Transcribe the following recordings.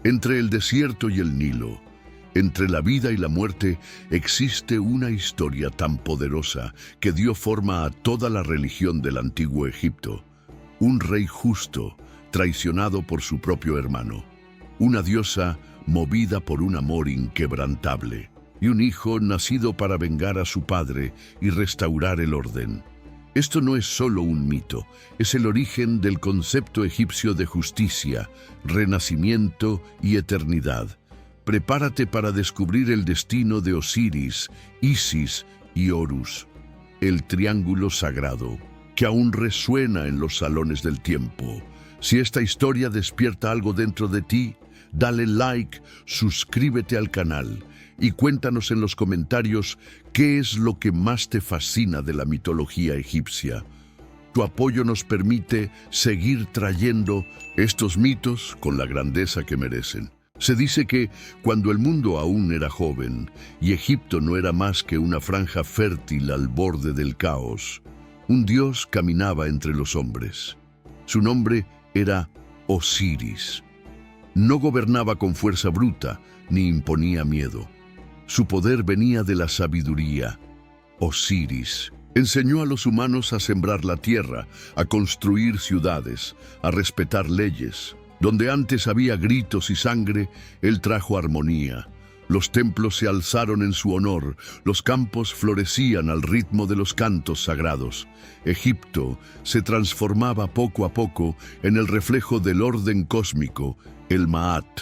Entre el desierto y el Nilo, entre la vida y la muerte, existe una historia tan poderosa que dio forma a toda la religión del antiguo Egipto. Un rey justo, traicionado por su propio hermano. Una diosa movida por un amor inquebrantable. Y un hijo nacido para vengar a su padre y restaurar el orden. Esto no es solo un mito, es el origen del concepto egipcio de justicia, renacimiento y eternidad. Prepárate para descubrir el destino de Osiris, Isis y Horus, el triángulo sagrado, que aún resuena en los salones del tiempo. Si esta historia despierta algo dentro de ti, dale like, suscríbete al canal y cuéntanos en los comentarios qué es lo que más te fascina de la mitología egipcia. Tu apoyo nos permite seguir trayendo estos mitos con la grandeza que merecen. Se dice que cuando el mundo aún era joven y Egipto no era más que una franja fértil al borde del caos, un dios caminaba entre los hombres. Su nombre era Osiris. No gobernaba con fuerza bruta ni imponía miedo. Su poder venía de la sabiduría. Osiris enseñó a los humanos a sembrar la tierra, a construir ciudades, a respetar leyes. Donde antes había gritos y sangre, él trajo armonía. Los templos se alzaron en su honor, los campos florecían al ritmo de los cantos sagrados. Egipto se transformaba poco a poco en el reflejo del orden cósmico, el Maat,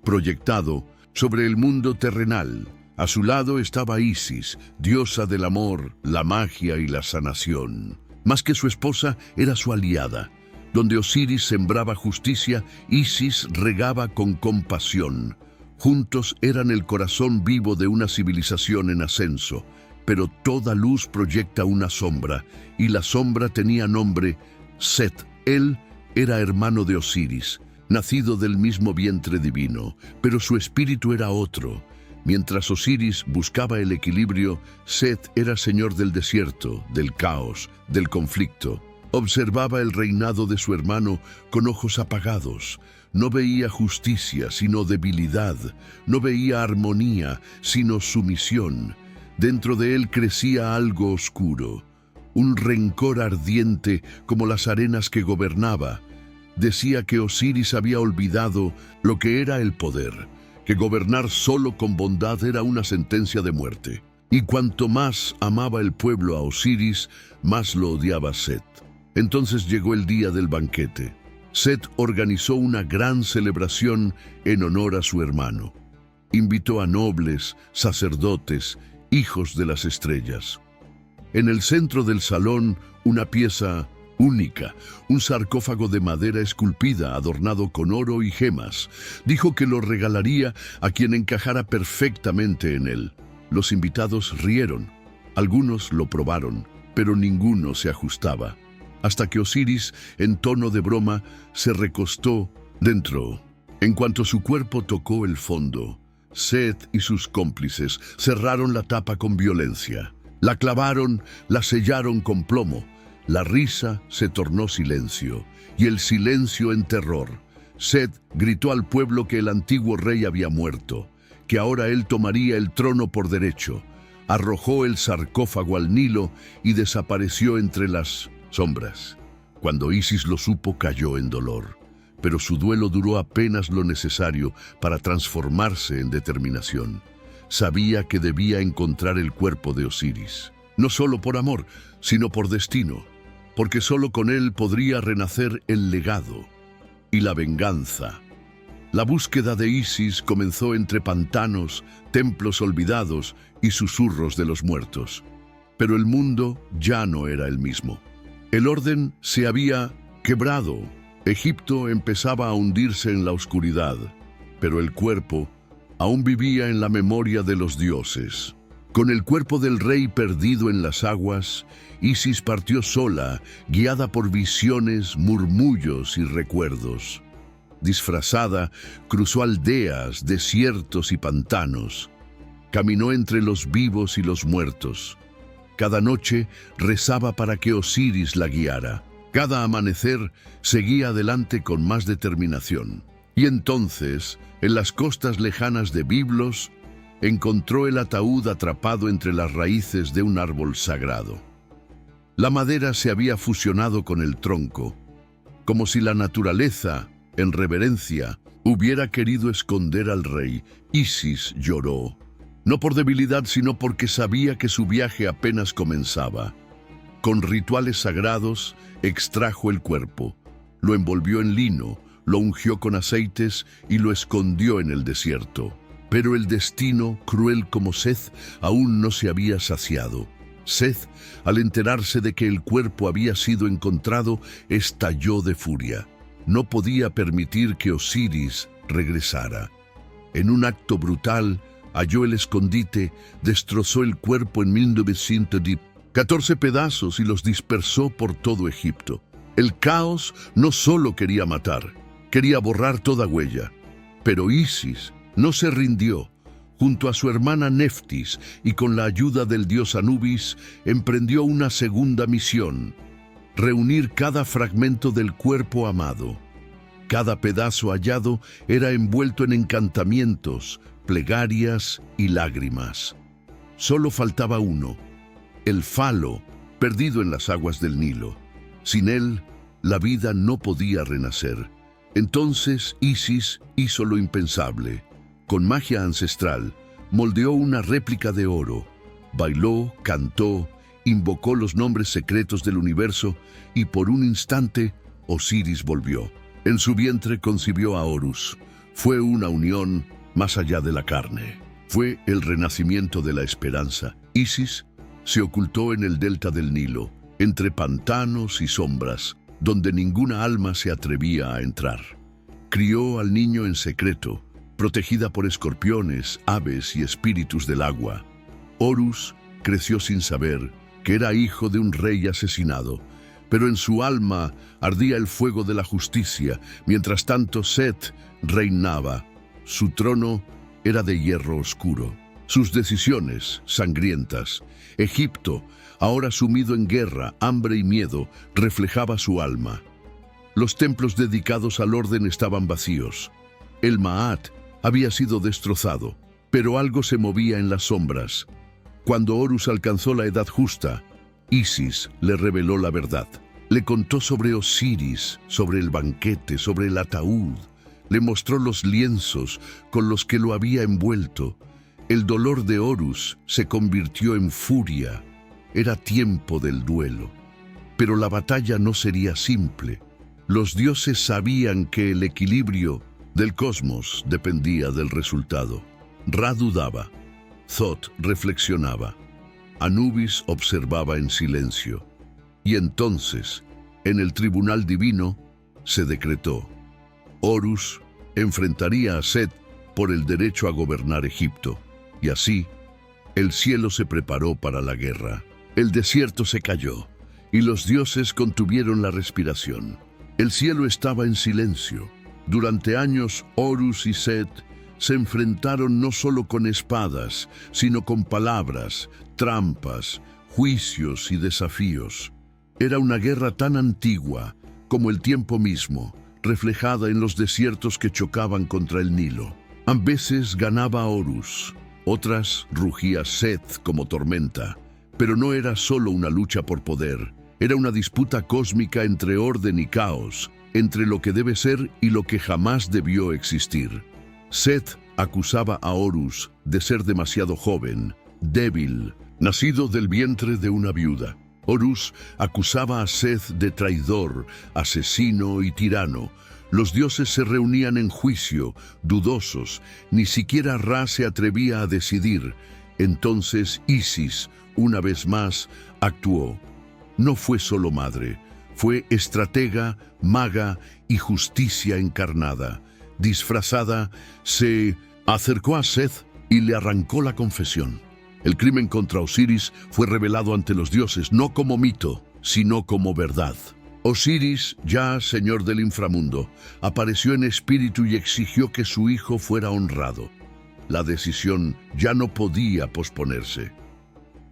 proyectado sobre el mundo terrenal. A su lado estaba Isis, diosa del amor, la magia y la sanación. Más que su esposa, era su aliada. Donde Osiris sembraba justicia, Isis regaba con compasión. Juntos eran el corazón vivo de una civilización en ascenso, pero toda luz proyecta una sombra, y la sombra tenía nombre Set. Él era hermano de Osiris, nacido del mismo vientre divino, pero su espíritu era otro. Mientras Osiris buscaba el equilibrio, Set era señor del desierto, del caos, del conflicto. Observaba el reinado de su hermano con ojos apagados. No veía justicia, sino debilidad. No veía armonía, sino sumisión. Dentro de él crecía algo oscuro, un rencor ardiente como las arenas que gobernaba. Decía que Osiris había olvidado lo que era el poder, que gobernar solo con bondad era una sentencia de muerte. Y cuanto más amaba el pueblo a Osiris, más lo odiaba Set. Entonces llegó el día del banquete. Set organizó una gran celebración en honor a su hermano. Invitó a nobles, sacerdotes, hijos de las estrellas. En el centro del salón, una pieza única, un sarcófago de madera esculpida adornado con oro y gemas. Dijo que lo regalaría a quien encajara perfectamente en él. Los invitados rieron. Algunos lo probaron, pero ninguno se ajustaba. Hasta que Osiris, en tono de broma, se recostó dentro. En cuanto su cuerpo tocó el fondo, Set y sus cómplices cerraron la tapa con violencia. La clavaron, la sellaron con plomo. La risa se tornó silencio, y el silencio en terror. Set gritó al pueblo que el antiguo rey había muerto, que ahora él tomaría el trono por derecho. Arrojó el sarcófago al Nilo y desapareció entre las sombras. Cuando Isis lo supo, cayó en dolor, pero su duelo duró apenas lo necesario para transformarse en determinación. Sabía que debía encontrar el cuerpo de Osiris, no solo por amor, sino por destino, porque solo con él podría renacer el legado y la venganza. La búsqueda de Isis comenzó entre pantanos, templos olvidados y susurros de los muertos. Pero el mundo ya no era el mismo. El orden se había quebrado. Egipto empezaba a hundirse en la oscuridad, pero el cuerpo aún vivía en la memoria de los dioses. Con el cuerpo del rey perdido en las aguas, Isis partió sola, guiada por visiones, murmullos y recuerdos. Disfrazada, cruzó aldeas, desiertos y pantanos. Caminó entre los vivos y los muertos. Cada noche rezaba para que Osiris la guiara. Cada amanecer seguía adelante con más determinación. Y entonces, en las costas lejanas de Biblos, encontró el ataúd atrapado entre las raíces de un árbol sagrado. La madera se había fusionado con el tronco, como si la naturaleza, en reverencia, hubiera querido esconder al rey. Isis lloró, no por debilidad, sino porque sabía que su viaje apenas comenzaba. Con rituales sagrados, extrajo el cuerpo, lo envolvió en lino, lo ungió con aceites y lo escondió en el desierto. Pero el destino, cruel como Seth, aún no se había saciado. Seth, al enterarse de que el cuerpo había sido encontrado, estalló de furia. No podía permitir que Osiris regresara. En un acto brutal, halló el escondite, destrozó el cuerpo en 1914 pedazos y los dispersó por todo Egipto. El caos no solo quería matar, quería borrar toda huella. Pero Isis no se rindió. Junto a su hermana Neftis y con la ayuda del dios Anubis, emprendió una segunda misión: reunir cada fragmento del cuerpo amado. Cada pedazo hallado era envuelto en encantamientos, plegarias y lágrimas. Solo faltaba uno: el falo, perdido en las aguas del Nilo. Sin él, la vida no podía renacer. Entonces Isis hizo lo impensable. Con magia ancestral, moldeó una réplica de oro. Bailó, cantó, invocó los nombres secretos del universo y por un instante Osiris volvió. En su vientre concibió a Horus. Fue una unión más allá de la carne. Fue el renacimiento de la esperanza. Isis se ocultó en el delta del Nilo, entre pantanos y sombras, donde ninguna alma se atrevía a entrar. Crió al niño en secreto, protegida por escorpiones, aves y espíritus del agua. Horus creció sin saber que era hijo de un rey asesinado, pero en su alma ardía el fuego de la justicia. Mientras tanto, Set reinaba. Su trono era de hierro oscuro, sus decisiones sangrientas. Egipto, ahora sumido en guerra, hambre y miedo, reflejaba su alma. Los templos dedicados al orden estaban vacíos. El Maat había sido destrozado, pero algo se movía en las sombras. Cuando Horus alcanzó la edad justa, Isis le reveló la verdad. Le contó sobre Osiris, sobre el banquete, sobre el ataúd. Le mostró los lienzos con los que lo había envuelto. El dolor de Horus se convirtió en furia. Era tiempo del duelo. Pero la batalla no sería simple. Los dioses sabían que el equilibrio del cosmos dependía del resultado. Ra dudaba. Thoth reflexionaba. Anubis observaba en silencio. Y entonces, en el tribunal divino, se decretó: Horus enfrentaría a Set por el derecho a gobernar Egipto. Y así, el cielo se preparó para la guerra. El desierto se cayó, y los dioses contuvieron la respiración. El cielo estaba en silencio. Durante años, Horus y Set se enfrentaron no solo con espadas, sino con palabras, trampas, juicios y desafíos. Era una guerra tan antigua como el tiempo mismo, reflejada en los desiertos que chocaban contra el Nilo. A veces ganaba Horus, otras rugía Set como tormenta. Pero no era solo una lucha por poder, era una disputa cósmica entre orden y caos, entre lo que debe ser y lo que jamás debió existir. Set acusaba a Horus de ser demasiado joven, débil, nacido del vientre de una viuda. Horus acusaba a Set de traidor, asesino y tirano. Los dioses se reunían en juicio, dudosos. Ni siquiera Ra se atrevía a decidir. Entonces Isis, una vez más, actuó. No fue solo madre, fue estratega, maga y justicia encarnada. Disfrazada, se acercó a Seth y le arrancó la confesión. El crimen contra Osiris fue revelado ante los dioses no como mito, sino como verdad. Osiris, ya señor del inframundo, apareció en espíritu y exigió que su hijo fuera honrado. La decisión ya no podía posponerse.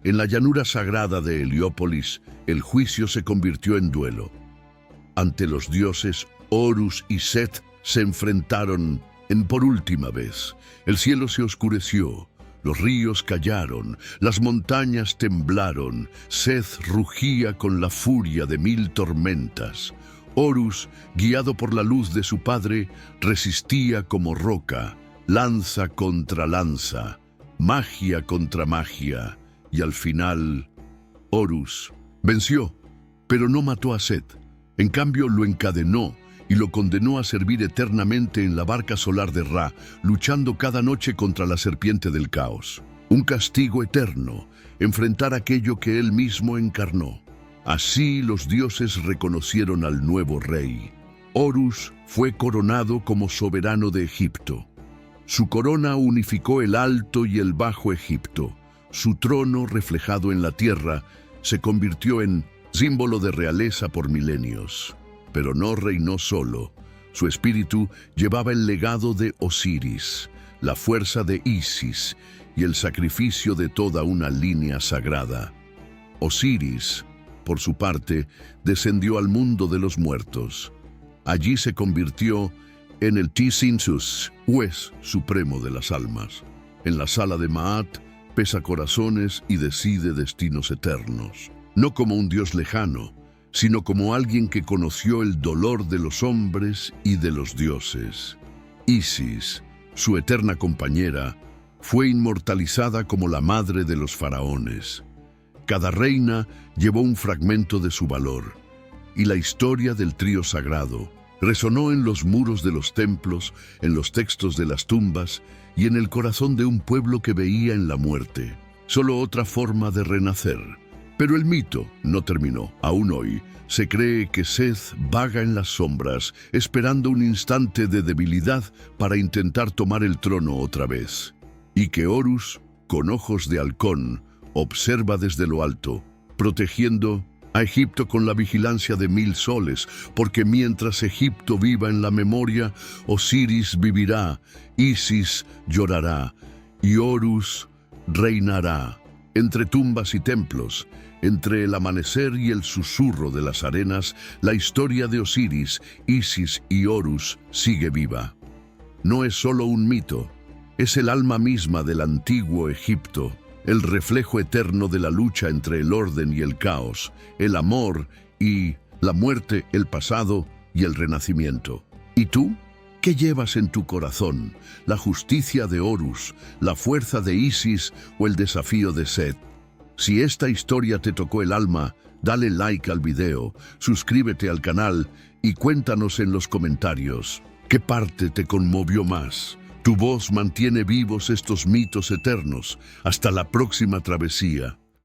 En la llanura sagrada de Heliópolis, el juicio se convirtió en duelo. Ante los dioses, Horus y Set se enfrentaron por última vez. El cielo se oscureció, los ríos callaron, las montañas temblaron, Seth rugía con la furia de 1000 tormentas. Horus, guiado por la luz de su padre, resistía como roca, lanza contra lanza, magia contra magia, y al final, Horus venció, pero no mató a Seth. En cambio, lo encadenó y lo condenó a servir eternamente en la barca solar de Ra, luchando cada noche contra la serpiente del caos. Un castigo eterno, enfrentar aquello que él mismo encarnó. Así los dioses reconocieron al nuevo rey. Horus fue coronado como soberano de Egipto. Su corona unificó el Alto y el Bajo Egipto. Su trono, reflejado en la tierra, se convirtió en símbolo de realeza por milenios. Pero no reinó solo. Su espíritu llevaba el legado de Osiris, la fuerza de Isis y el sacrificio de toda una línea sagrada. Osiris, por su parte, descendió al mundo de los muertos. Allí se convirtió en el Tzinsus, juez supremo de las almas. En la sala de Maat, pesa corazones y decide destinos eternos. No como un dios lejano, sino como alguien que conoció el dolor de los hombres y de los dioses. Isis, su eterna compañera, fue inmortalizada como la madre de los faraones. Cada reina llevó un fragmento de su valor, y la historia del trío sagrado resonó en los muros de los templos, en los textos de las tumbas y en el corazón de un pueblo que veía en la muerte solo otra forma de renacer. Pero el mito no terminó. Aún hoy se cree que Seth vaga en las sombras, esperando un instante de debilidad para intentar tomar el trono otra vez. Y que Horus, con ojos de halcón, observa desde lo alto, protegiendo a Egipto con la vigilancia de 1000 soles, porque mientras Egipto viva en la memoria, Osiris vivirá, Isis llorará, y Horus reinará. Entre tumbas y templos, entre el amanecer y el susurro de las arenas, la historia de Osiris, Isis y Horus sigue viva. No es solo un mito, es el alma misma del antiguo Egipto, el reflejo eterno de la lucha entre el orden y el caos, el amor y la muerte, el pasado y el renacimiento. ¿Y tú? ¿Qué llevas en tu corazón? ¿La justicia de Horus, la fuerza de Isis o el desafío de Seth? Si esta historia te tocó el alma, dale like al video, suscríbete al canal y cuéntanos en los comentarios qué parte te conmovió más. Tu voz mantiene vivos estos mitos eternos. Hasta la próxima travesía.